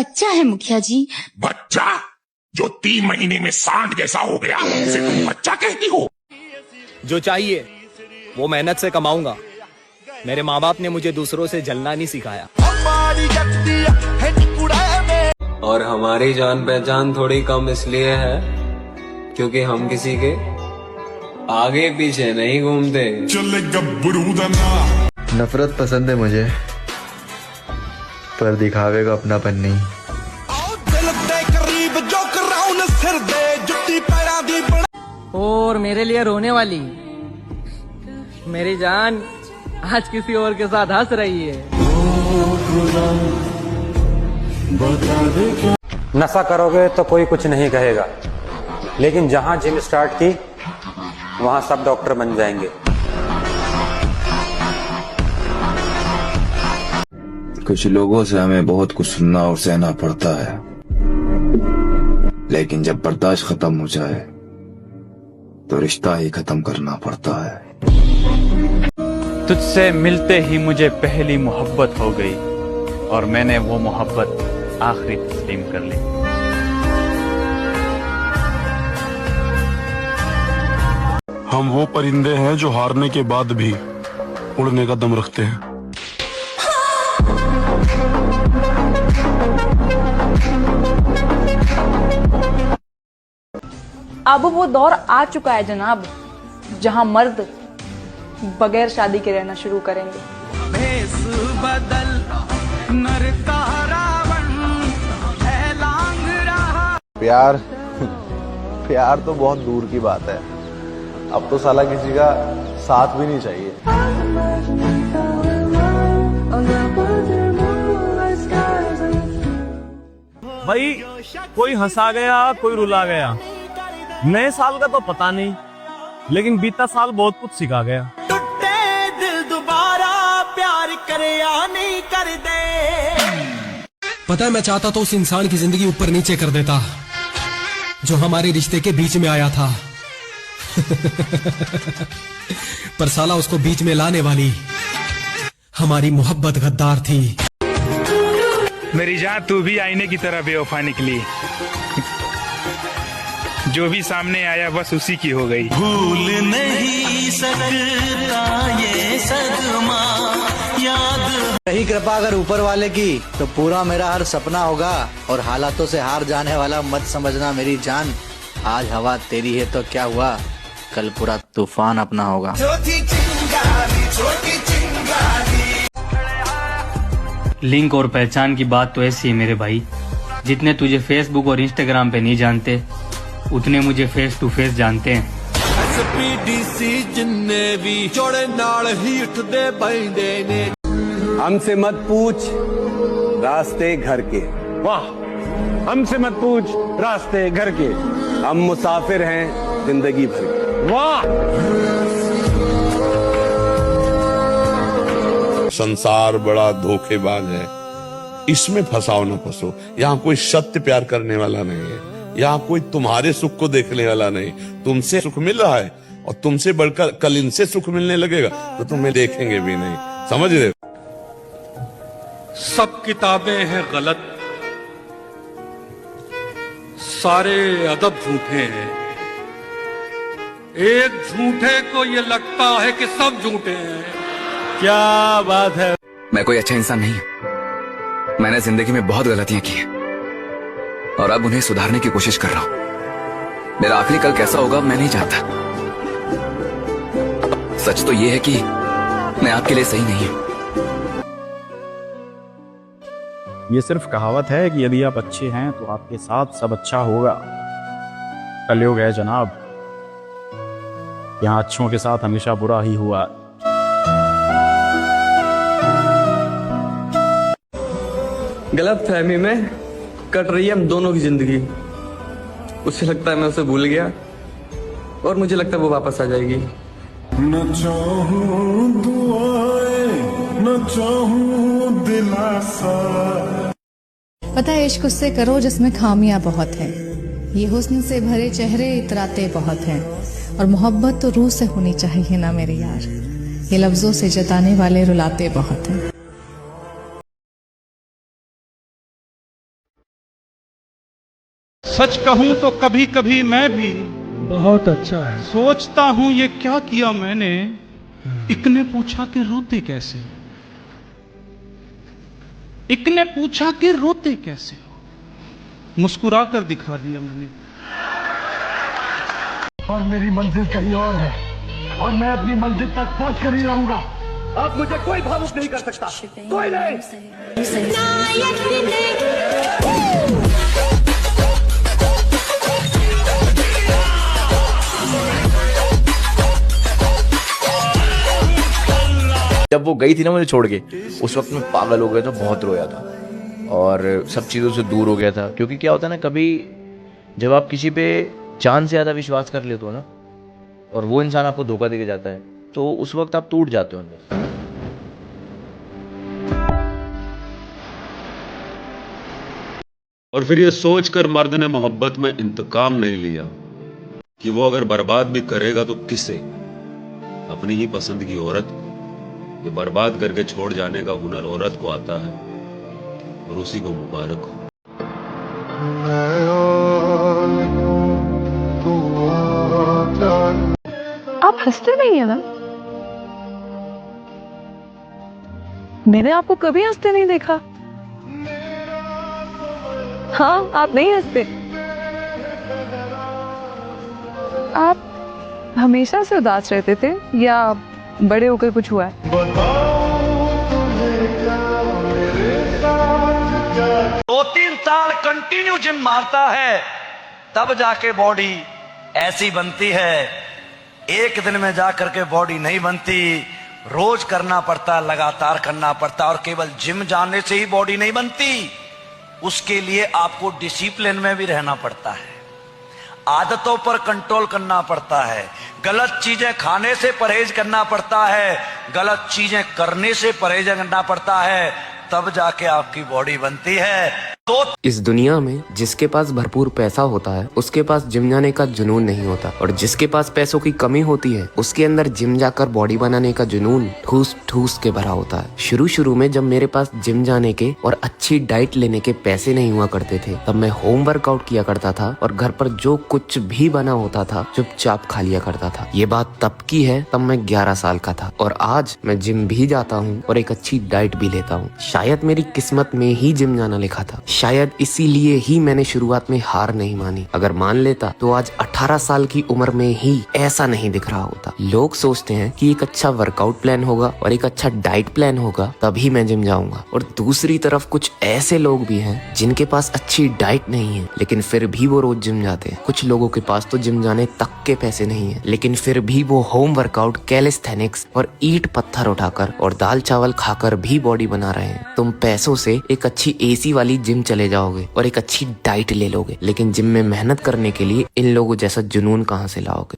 बच्चा है मुखिया जी। बच्चा जो 3 महीने में सांड जैसा हो गया, उसे तुम बच्चा कहती हो? जो चाहिए वो मेहनत से कमाऊंगा। मेरे माँ बाप ने मुझे दूसरों से जलना नहीं सिखाया। और हमारी जान पहचान थोड़ी कम इसलिए है क्योंकि हम किसी के आगे पीछे नहीं घूमते। नफरत पसंद है मुझे, पर दिखावे का अपनापन नहीं। और मेरे लिए रोने वाली मेरी जान आज किसी और के साथ हंस रही है। नशा करोगे तो कोई कुछ नहीं कहेगा, लेकिन जहां जिम स्टार्ट की वहां सब डॉक्टर बन जाएंगे। कुछ लोगों से हमें बहुत कुछ सुनना और सहना पड़ता है, लेकिन जब बर्दाश्त खत्म हो जाए तो रिश्ता ही खत्म करना पड़ता है। तुझसे मिलते ही मुझे पहली मोहब्बत हो गई और मैंने वो मोहब्बत आखिरी तस्लीम कर ली। हम वो परिंदे हैं जो हारने के बाद भी उड़ने का दम रखते हैं। अब वो दौर आ चुका है जनाब, जहां मर्द बगैर शादी के रहना शुरू करेंगे। प्यार प्यार तो बहुत दूर की बात है, अब तो साला किसी का साथ भी नहीं चाहिए। भाई कोई हंसा गया, कोई रुला गया। नए साल का तो पता नहीं, लेकिन बीता साल बहुत कुछ सिखा गया। टूटे दिल दोबारा प्यार करे या नहीं कर दे। पता है मैं चाहता तो उस इंसान की जिंदगी ऊपर नीचे कर देता जो हमारे रिश्ते के बीच में आया था। पर साला उसको बीच में लाने वाली हमारी मोहब्बत गद्दार थी। मेरी जान तू भी आईने की तरह बेवफा निकली, जो भी सामने आया बस उसी की हो गई। भूल नहीं सकता ये सदमा याद। रही कृपा अगर ऊपर वाले की तो पूरा मेरा हर सपना होगा, और हालातों से हार जाने वाला मत समझना मेरी जान। आज हवा तेरी है तो क्या हुआ, कल पूरा तूफान अपना होगा। छोटी चिंगारी। लिंक और पहचान की बात तो ऐसी है मेरे भाई, जितने तुझे फेसबुक और इंस्टाग्राम पे नहीं जानते उतने मुझे फेस टू फेस जानते हैं। जिन्ने भी जोड़े नाल ही उठदे बैठे ने। हमसे मत पूछ रास्ते घर के, वाह, हमसे मत पूछ रास्ते घर के, हम मुसाफिर हैं जिंदगी भर के। वाह। संसार बड़ा धोखेबाज है, इसमें फंसाओ न फंसो। यहाँ कोई सत्य प्यार करने वाला नहीं है, यहाँ कोई तुम्हारे सुख को देखने वाला नहीं। तुमसे सुख मिल रहा है और तुमसे बढ़कर कल इनसे सुख मिलने लगेगा तो तुम्हें देखेंगे भी नहीं। समझ रहे हो? सब किताबें हैं गलत, सारे अदब झूठे हैं। एक झूठे को ये लगता है कि सब झूठे हैं। क्या बात है। मैं कोई अच्छा इंसान नहीं हूं, मैंने जिंदगी में बहुत गलतियां की हैं और अब उन्हें सुधारने की कोशिश कर रहा हूं। मेरा आखिरी कल कैसा होगा मैं नहीं जानता। सच तो ये है कि मैं आपके लिए सही नहीं हूं। ये सिर्फ कहावत है कि यदि आप अच्छे हैं तो आपके साथ सब अच्छा होगा। कलयुग है जनाब, यहाँ अच्छों के साथ हमेशा बुरा ही हुआ। गलत फहमी में कट रही है हम दोनों की जिंदगी। उसे लगता है मैं उसे भूल गया और मुझे लगता है वो वापस आ जाएगी। न चाहूं दुआएं न चाहूं दिलासा। पता है इश्क उससे करो जिसमें खामियां बहुत है। ये हुस्न से भरे चेहरे इतराते बहुत हैं, और मोहब्बत तो रूह से होनी चाहिए ना मेरे यार। ये लफ्जों से जताने वाले रुलाते बहुत हैं। सच कहूं तो कभी कभी मैं भी बहुत अच्छा है। सोचता हूं ये क्या किया मैंने। एक ने पूछा कि रोते कैसे हो, एक ने पूछा कि रोते कैसे हो, मुस्कुरा कर दिखा दिया मैंने। और मेरी मंजिल कहीं और है और मैं अपनी मंजिल तक पहुंच कर ही रहूंगा। अब मुझे कोई भावुक नहीं कर सकता, कोई नहीं। जब वो गई थी ना मुझे छोड़ के, उस वक्त मैं पागल हो गया था, बहुत रोया था और सब चीज़ों से दूर हो गया था। क्योंकि क्या होता है ना, कभी जब आप किसी पे जान से ज़्यादा विश्वास कर लेते हो ना और वो इंसान आपको धोखा देके जाता है, तो उस वक्त आप टूट जाते हो अंदर। और फिर ये सोचकर मर्द ने मोहब्बत में इंतकाम नहीं लिया कि वो अगर बर्बाद भी करेगा तो किससे, अपनी ही पसंद की औरत। ये बर्बाद करके छोड़ जाने का हुनर औरत को आता है और उसी को मुबारक हो। आप हंसते नहीं है ना? मैंने आपको कभी हंसते नहीं देखा। हाँ, आप नहीं हंसते। आप हमेशा से उदास रहते थे या बड़े होकर कुछ हुआ है? 2-3 साल कंटिन्यू जिम मारता है तब जाके बॉडी ऐसी बनती है। एक दिन में जाकर के बॉडी नहीं बनती, रोज करना पड़ता, लगातार करना पड़ता। और केवल जिम जाने से ही बॉडी नहीं बनती, उसके लिए आपको डिसिप्लिन में भी रहना पड़ता है, आदतों पर कंट्रोल करना पड़ता है, गलत चीजें खाने से परहेज करना पड़ता है, गलत चीजें करने से परहेज करना पड़ता है, तब जाके आपकी बॉडी बनती है। तो इस दुनिया में जिसके पास भरपूर पैसा होता है उसके पास जिम जाने का जुनून नहीं होता, और जिसके पास पैसों की कमी होती है उसके अंदर जिम जाकर बॉडी बनाने का जुनून ठूस ठूस के भरा होता है। शुरू शुरू में जब मेरे पास जिम जाने के और अच्छी डाइट लेने के पैसे नहीं हुआ करते थे, तब मैं होम वर्कआउट किया करता था और घर पर जो कुछ भी बना होता था चुपचाप खा लिया करता था। ये बात तब की है, तब मैं 11 साल का था और आज मैं जिम भी जाता हूँ और एक अच्छी डाइट भी लेता हूँ। शायद मेरी किस्मत में ही जिम जाना लिखा था, शायद इसीलिए ही मैंने शुरुआत में हार नहीं मानी। अगर मान लेता तो आज 18 साल की उम्र में ही ऐसा नहीं दिख रहा होता। लोग सोचते हैं कि एक अच्छा वर्कआउट प्लान होगा और एक अच्छा डाइट प्लान होगा तभी मैं जिम जाऊंगा, और दूसरी तरफ कुछ ऐसे लोग भी हैं जिनके पास अच्छी डाइट नहीं है लेकिन फिर भी वो रोज जिम जाते हैं। कुछ लोगों के पास तो जिम जाने तक के पैसे नहीं है लेकिन फिर भी वो होम वर्कआउट, कैलिस्थेनिक्स और ईंट पत्थर उठाकर और दाल चावल खाकर भी बॉडी बना रहे हैं। तुम पैसों से एक अच्छी एसी वाली जिम चले जाओगे और एक अच्छी डाइट ले लोगे, लेकिन जिम में मेहनत करने के लिए इन लोगों जैसा जुनून कहाँ से लाओगे?